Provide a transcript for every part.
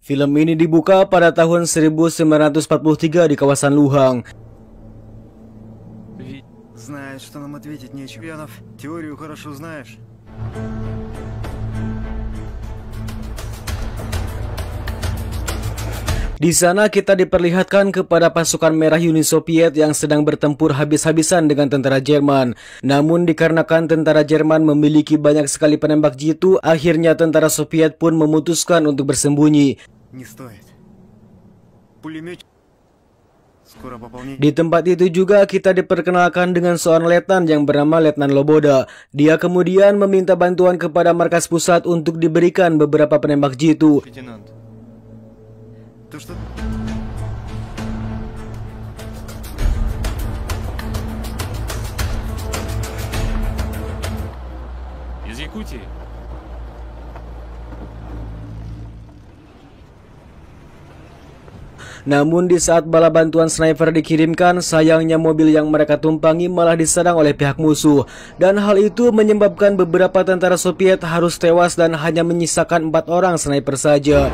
Film ini dibuka pada tahun 1943 di kawasan Luhang. Знает, что нам ответить нечего. Янов, теорию хорошо знаешь. Di sana kita diperlihatkan kepada pasukan merah Uni Soviet yang sedang bertempur habis-habisan dengan tentara Jerman. Namun dikarenakan tentara Jerman memiliki banyak sekali penembak jitu, akhirnya tentara Soviet pun memutuskan untuk bersembunyi. Di tempat itu juga kita diperkenalkan dengan seorang letnan yang bernama Letnan Loboda. Dia kemudian meminta bantuan kepada markas pusat untuk diberikan beberapa penembak jitu. Из Якутии. Namun di saat bala bantuan sniper dikirimkan, sayangnya mobil yang mereka tumpangi malah diserang oleh pihak musuh. Dan hal itu menyebabkan beberapa tentara Soviet harus tewas dan hanya menyisakan 4 orang sniper saja.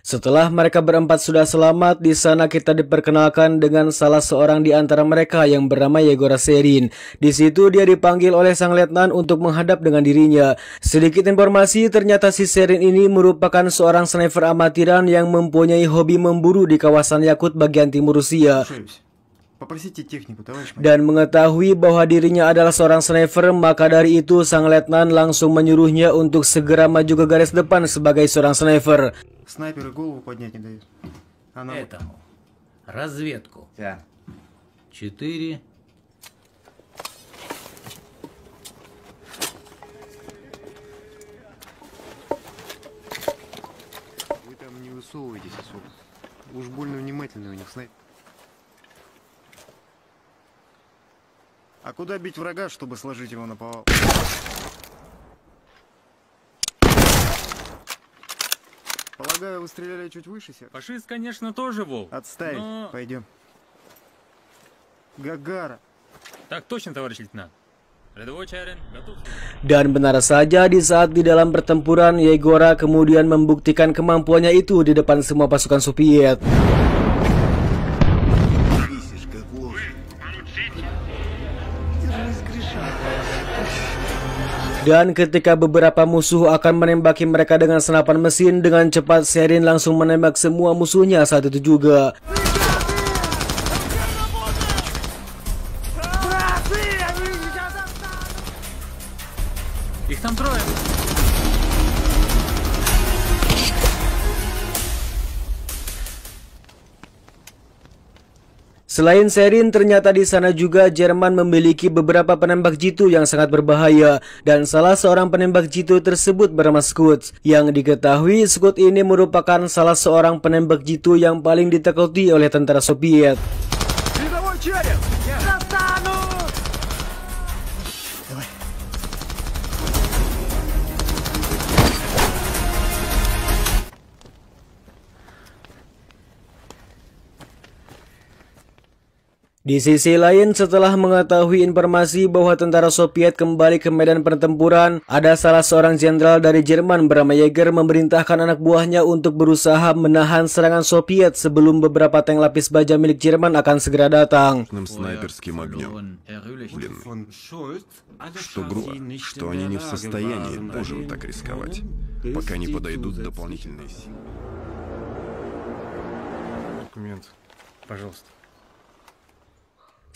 Setelah mereka berempat sudah selamat, di sana kita diperkenalkan dengan salah seorang di antara mereka yang bernama Yegor Serin. Di situ dia dipanggil oleh sang letnan untuk menghadap dengan dirinya. Sedikit informasi, ternyata si Serin ini merupakan seorang sniper amatiran yang mempunyai hobi memburu di kawasan Yakut bagian timur Rusia. Dan mengetahui bahwa dirinya adalah seorang sniper, maka dari itu sang letnan langsung menyuruhnya untuk segera maju ke garis depan sebagai seorang sniper. Снайперы голову поднять не дают. Этому. Разведку. 4. Вы там не высовывайтесь особо. Уж больно внимательный у них снайпер. А куда бить врага, чтобы сложить его на повал? Полагаю, вы стреляли чуть выше, сэр? Фашист, конечно, тоже волк. Отставить. Но... Пойдем. Гагара. Так точно, товарищ лейтенант. Рядовой Чарин, готов. Dan benar saja, di saat di dalam pertempuran, Yegora kemudian membuktikan kemampuannya itu di depan semua pasukan Soviet. Dan ketika beberapa musuh akan menembaki mereka dengan senapan mesin, dengan cepat Serin langsung menembak semua musuhnya saat itu juga. Их там трое. Selain Serin, ternyata di sana juga Jerman memiliki beberapa penembak jitu yang sangat berbahaya, dan salah seorang penembak jitu tersebut bernama Skut. Yang diketahui, Skut ini merupakan salah seorang penembak jitu yang paling ditakuti oleh tentara Soviet. Di sisi lain, setelah mengetahui informasi bahwa tentara Soviet kembali ke medan pertempuran, ada salah seorang jenderal dari Jerman bernama Jäger memerintahkan anak buahnya untuk berusaha menahan serangan Soviet sebelum beberapa tank lapis baja milik Jerman akan segera datang. Снайперским огнем. Что грубо, что они не в состоянии тоже так рисковать, пока не подойдут дополнительные силы. Документ, пожалуйста.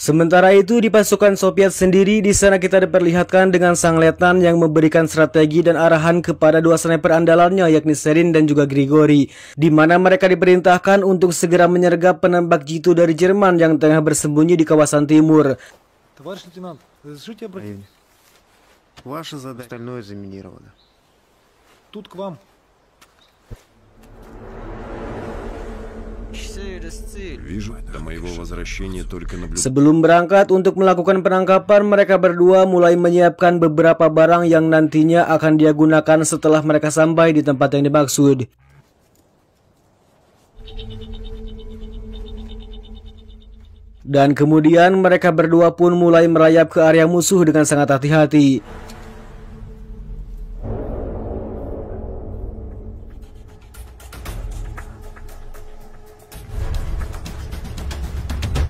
Sementara itu di pasukan Soviet sendiri, di sana kita diperlihatkan dengan sang letnan yang memberikan strategi dan arahan kepada dua sniper andalannya, yakni Serin dan juga Grigori, di mana mereka diperintahkan untuk segera menyergap penembak jitu dari Jerman yang tengah bersembunyi di kawasan timur. Товарищ лейтенант, разрешите обратить? Ваша задача. Остальное заминировано. Тут к вам. Вижу, до моего возвращения только наблюдаю. Sebelum berangkat untuk melakukan penangkapan, mereka berdua mulai menyiapkan beberapa barang yang nantinya akan dia gunakan setelah mereka sampai di tempat yang dimaksud. Dan kemudian mereka berdua pun mulai merayap ke area musuh dengan sangat hati-hati.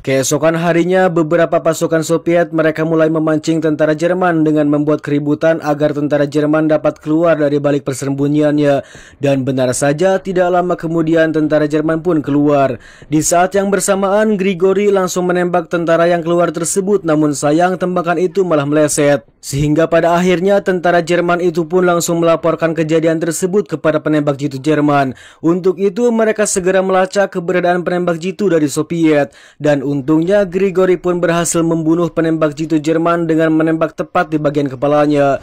Keesokan harinya, beberapa pasukan Soviet mereka mulai memancing tentara Jerman dengan membuat keributan agar tentara Jerman dapat keluar dari balik persembunyiannya. Dan benar saja, tidak lama kemudian tentara Jerman pun keluar. Di saat yang bersamaan, Grigori langsung menembak tentara yang keluar tersebut, namun sayang tembakan itu malah meleset. Sehingga pada akhirnya tentara Jerman itu pun langsung melaporkan kejadian tersebut kepada penembak jitu Jerman. Untuk itu mereka segera melacak keberadaan penembak jitu dari Soviet. Dan untungnya Grigori pun berhasil membunuh penembak jitu Jerman dengan menembak tepat di bagian kepalanya.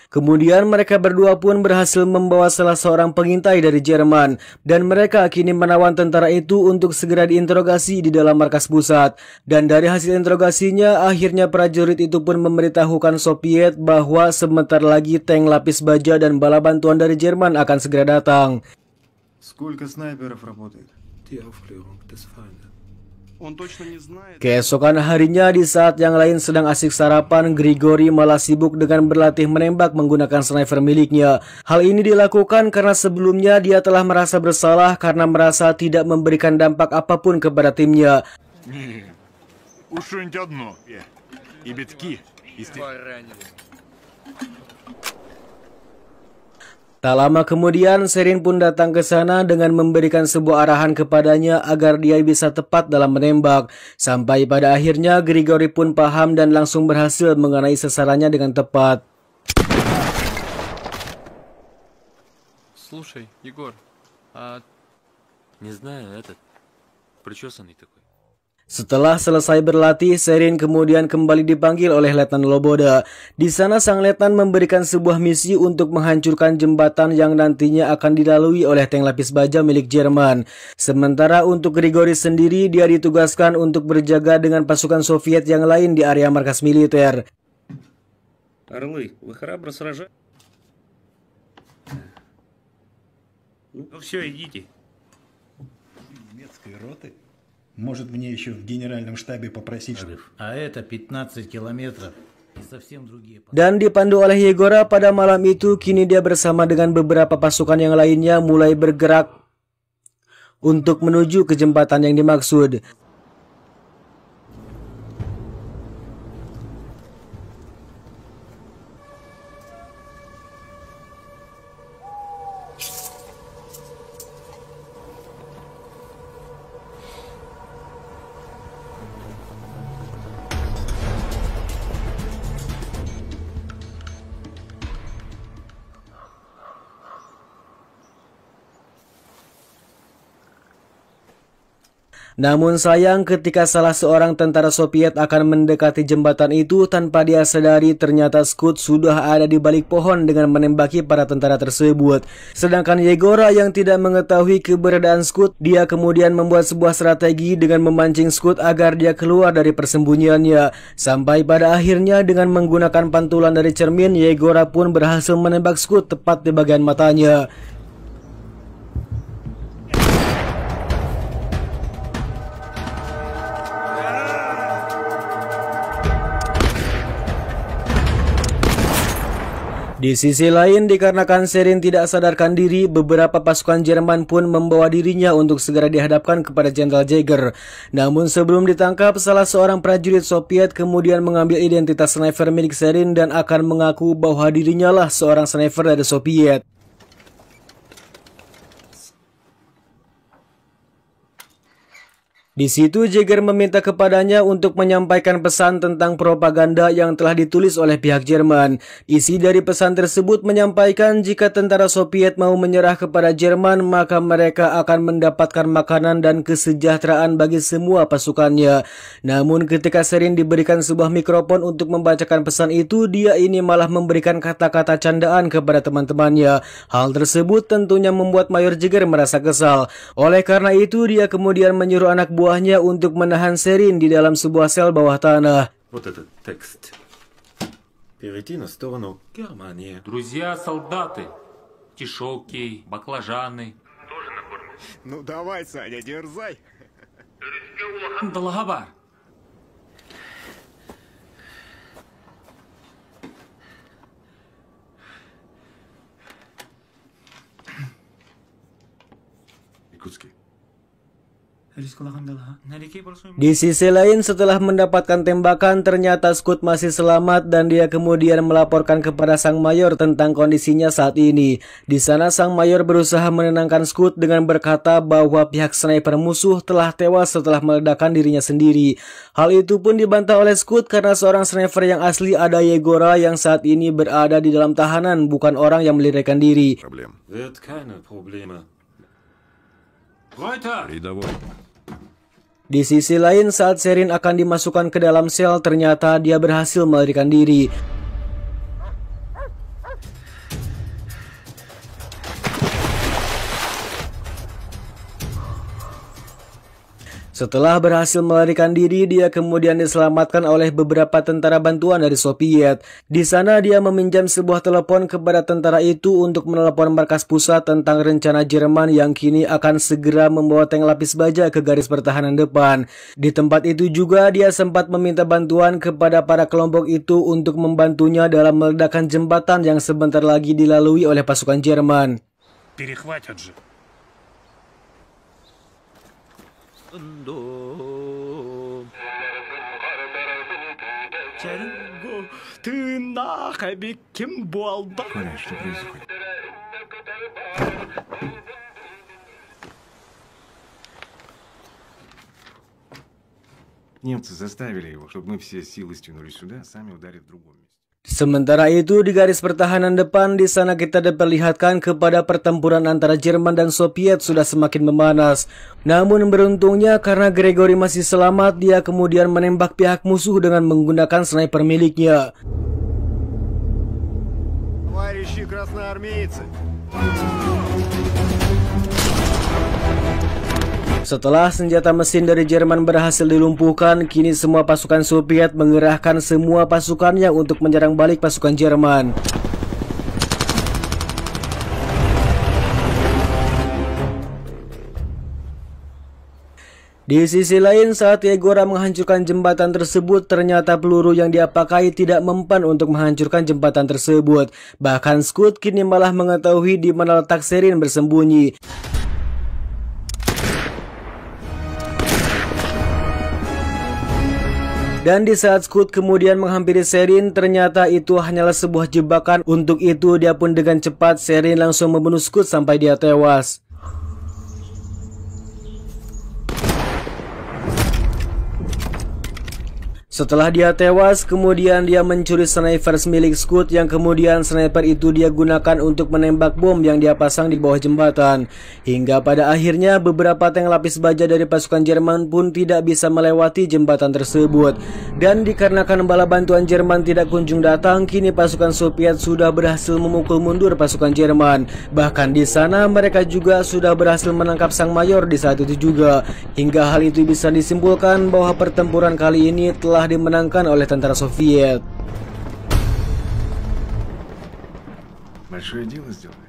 Kemudian mereka berdua pun berhasil membawa salah seorang pengintai dari Jerman, dan mereka kini menawan tentara itu untuk segera diinterogasi di dalam markas pusat. Dan dari hasil interogasinya, akhirnya prajurit itu pun memberitahukan Soviet bahwa sebentar lagi tank lapis baja dan bala bantuan dari Jerman akan segera datang. Сколько снайперов работает? Keesokan harinya, di saat yang lain sedang asik sarapan, Grigori malah sibuk dengan berlatih menembak menggunakan sniper miliknya. Hal ini dilakukan karena sebelumnya dia telah merasa bersalah karena merasa tidak memberikan dampak apapun kepada timnya. Tak lama kemudian, Serin pun datang ke sana dengan memberikan sebuah arahan kepadanya agar dia bisa tepat dalam menembak. Sampai pada akhirnya Grigori pun paham dan langsung berhasil mengenai sasarannya dengan tepat. Слушай, Егор, не знаю, этот причесанный такой. Setelah selesai berlatih, Serin kemudian kembali dipanggil oleh Letnan Loboda. Di sana sang letnan memberikan sebuah misi untuk menghancurkan jembatan yang nantinya akan dilalui oleh tank lapis baja milik Jerman. Sementara untuk Grigori sendiri, dia ditugaskan untuk berjaga dengan pasukan Soviet yang lain di area markas militer. Орлы, вы храбро сражаетесь? Ну все, идите. Немецкой роты? Может, мне еще в генеральном штабе попросить... А это 15 километров и совсем другие... Dan dipandu oleh Yegora pada malam itu, kini dia bersama dengan beberapa pasukan yang lainnya mulai bergerak untuk menuju ke jembatan yang dimaksud. Namun sayang, ketika salah seorang tentara Soviet akan mendekati jembatan itu, tanpa dia sadari ternyata Skut sudah ada di balik pohon dengan menembaki para tentara tersebut. Sedangkan Yegora yang tidak mengetahui keberadaan Skut, dia kemudian membuat sebuah strategi dengan memancing Skut agar dia keluar dari persembunyiannya. Sampai pada akhirnya dengan menggunakan pantulan dari cermin, Yegora pun berhasil menembak Skut tepat di bagian matanya. Di sisi lain, dikarenakan Serin tidak sadarkan diri, beberapa pasukan Jerman pun membawa dirinya untuk segera dihadapkan kepada Jenderal Jäger. Namun sebelum ditangkap, salah seorang prajurit Soviet kemudian mengambil identitas sniper milik Serin dan akan mengaku bahwa dirinya lah seorang sniper dari Soviet. Di situ Jäger meminta kepadanya untuk menyampaikan pesan tentang propaganda yang telah ditulis oleh pihak Jerman. Isi dari pesan tersebut menyampaikan jika tentara Soviet mau menyerah kepada Jerman, maka mereka akan mendapatkan makanan dan kesejahteraan bagi semua pasukannya. Namun ketika Serin diberikan sebuah mikrofon untuk membacakan pesan itu, dia ini malah memberikan kata-kata candaan kepada teman-temannya. Hal tersebut tentunya membuat Mayor Jäger merasa kesal. Oleh karena itu, dia kemudian menyuruh anak buah buahnya untuk menahan Sherin di dalam sebuah sel bawah tanah. Вот этот текст. Перейти на сторону Германии. Друзья, солдаты. Тишоки, баклажаны. Ну давай, Саня, дерзай. Долгобар. Якутский. Di sisi lain, setelah mendapatkan tembakan, ternyata Scout masih selamat dan dia kemudian melaporkan kepada sang mayor tentang kondisinya saat ini. Di sana sang mayor berusaha menenangkan Scout dengan berkata bahwa pihak sniper musuh telah tewas setelah meledakkan dirinya sendiri. Hal itu pun dibantah oleh Scout karena seorang sniper yang asli ada Yegora yang saat ini berada di dalam tahanan, bukan orang yang melarikan diri. Проблем. Wird keine Probleme. Рядовой. Di sisi lain, saat Sherin akan dimasukkan ke dalam sel, ternyata dia berhasil melarikan diri. Setelah berhasil melarikan diri, dia kemudian diselamatkan oleh beberapa tentara bantuan dari Soviet. Di sana dia meminjam sebuah telepon kepada tentara itu untuk menelepon markas pusat tentang rencana Jerman yang kini akan segera membawa tank lapis baja ke garis pertahanan depan. Di tempat itu juga dia sempat meminta bantuan kepada para kelompok itu untuk membantunya dalam meledakkan jembatan yang sebentar lagi dilalui oleh pasukan Jerman. Перехватят же. Ты нахаби кем болда? Коля, что происходит? Немцы заставили его, чтобы мы все силы стянули сюда, а сами ударят в другом месте. Sementara itu di garis pertahanan depan, di sana kita diperlihatkan kepada pertempuran antara Jerman dan Soviet sudah semakin memanas. Namun beruntungnya karena Gregory masih selamat, dia kemudian menembak pihak musuh dengan menggunakan sniper miliknya. Товарищи красноармейцы! Setelah senjata mesin dari Jerman berhasil dilumpuhkan, kini semua pasukan Soviet mengerahkan semua pasukannya untuk menyerang balik pasukan Jerman. Di sisi lain, saat Yegora menghancurkan jembatan tersebut, ternyata peluru yang dia pakai tidak mempan untuk menghancurkan jembatan tersebut. Bahkan Scout kini malah mengetahui di mana letak Sherin bersembunyi. Dan di saat Scout kemudian menghampiri Sherin, ternyata itu hanyalah sebuah jebakan. Untuk itu dia pun dengan cepat Sherin langsung membunuh Scout sampai dia tewas. Setelah dia tewas, kemudian dia mencuri sniper milik Scout yang kemudian sniper itu dia gunakan untuk menembak bom yang dia pasang di bawah jembatan. Hingga pada akhirnya beberapa tank lapis baja dari pasukan Jerman pun tidak bisa melewati jembatan tersebut. Dan dikarenakan bala bantuan Jerman tidak kunjung datang, kini pasukan Soviet sudah berhasil memukul mundur pasukan Jerman. Bahkan di sana mereka juga sudah berhasil menangkap sang mayor di saat itu juga. Hingga hal itu bisa disimpulkan bahwa pertempuran kali ini telah dimenangkan oleh tentara Soviet. Большое дело сделали.